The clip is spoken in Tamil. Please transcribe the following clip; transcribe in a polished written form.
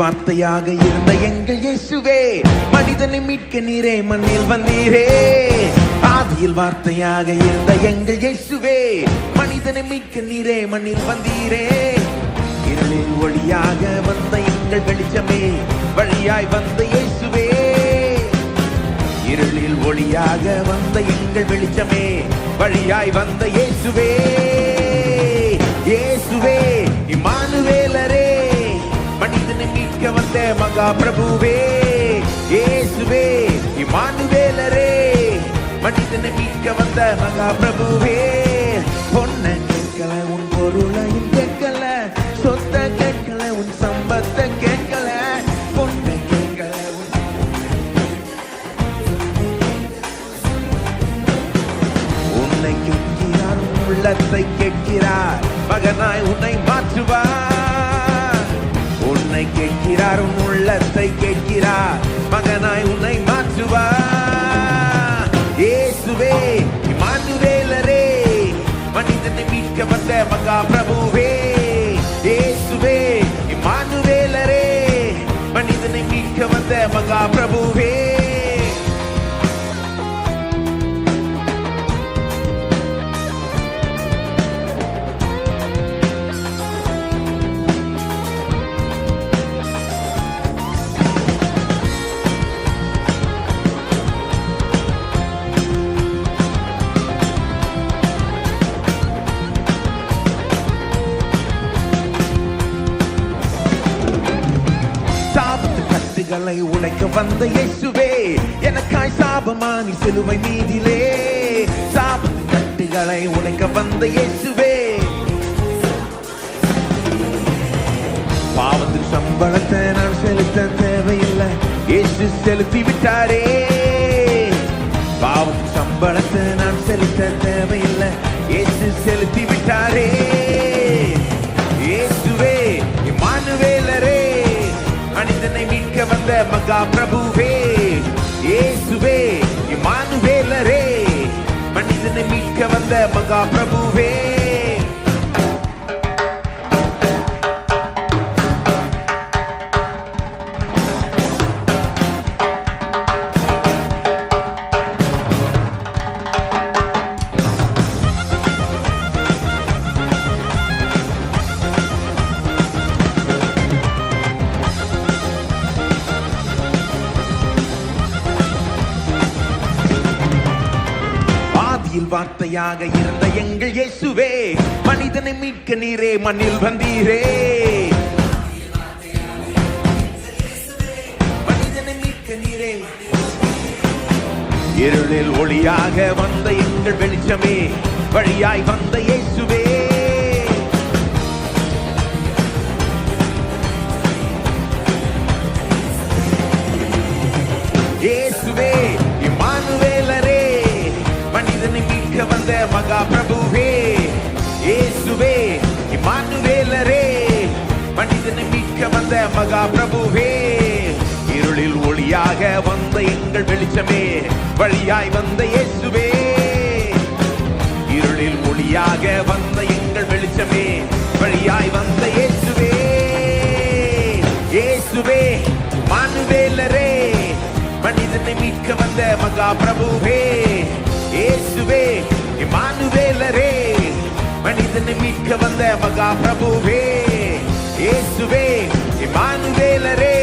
வார்த்தையாக இருந்த எங்கள் இயேசுவே, மனிதனை மீட்க நீரே மண்ணில் வந்தீரே. ஆதியில் வார்த்தையாக இருந்த எங்கள் இயேசுவே, மனிதனை மீட்க நீரே மண்ணில் வந்தீரே. இருளில் ஒளியாக வந்த எங்கள் வெளிச்சமே, வழியாய் வந்த இயேசுவே. இருளில் ஒளியாக வந்த எங்கள் வெளிச்சமே, வழியாய் வந்த இயேசுவே. இயேசுவே இம்மானுவேலரே, மனிதனை மீட்க வந்த மகா பிரபுவே. இயேசுவே இம்மானுவேலரே, மனிதனை மீட்க வந்த மகா பிரபுவே. பொன்னை கேட்கல, உன் பொருளையும் கேட்கல, சொத்த கேட்கல, உன் சம்பத்தை கேட்கல. பொன்னை கேட்கல, உன்னை கேட்கிறார், உள்ளத்தை கேட்கிறார், மகனாய் உன்னை மாற்றுவார். உன்னை கேட்கிறார், உன் உள்ளத்தை கேட்கிறார், மகனாய் உன்னை மாற்றுவார். இயேசுவே இம்மானுவேலரே, மனிதனை மீட்க வந்த மகா பிரபுவே. இயேசுவே இம்மானுவேலரே, மனிதனை மீட்க வந்த மகா பிரபுவே. உடைக்க வந்த இயேசுவே, எனக்காய் சாபமானி சிலுவை மீதிலே. சாபத்து கட்டுகளை உடைக்க வந்த இயேசுவே, பாவத்தின் சம்பளத்தை நான் செலுத்த தேவையில்லை, இயேசு செலுத்தி விட்டாரே. பாவத்தின் சம்பளத்தை நான் செலுத்த தேவையில்லை, இயேசு செலுத்தி விட்டாரே. இயேசுவே இம்மானுவேலரே, மனிதனை மீட்க வந்த மகா பிரபுவே. இயேசுவே இம்மானுவேலரே, மனிதனை மீட்க வந்த மகா பிரபுவே. வார்த்தையாக இருந்த எங்கள் இயேசுவே, மனிதனை மீட்க நீரே மண்ணில் வந்தீரே. மனிதனை மீட்க நீரே. இருளில் ஒளியாக வந்த எங்கள் வெளிச்சமே, வழியாய் வந்த இயேசுவே. இயேசுவே இம்மானுவேலரே, மனிதனை மீட்க வந்த மகா பிரபுவே. இயேசுவே இம்மானுவேலரே, மனிதனை மீட்க வந்த மகா பிரபுவே. இருளில் ஒளியாக வந்த எங்கள் வெளிச்சமே, வழியாய் வந்த இயேசுவே. இருளில் ஒளியாக வந்த எங்கள் வெளிச்சமே, வழியாய் வந்த இயேசுவே. இயேசுவே இம்மானுவேலரே, மனிதனை மீட்க வந்த மகா பிரபுவே. இயேசுவே இம்மானுவேலரே, மனிதனை மீட்க வந்த மகா பிரபுவே. இயேசுவே இம்மானுவேலரே,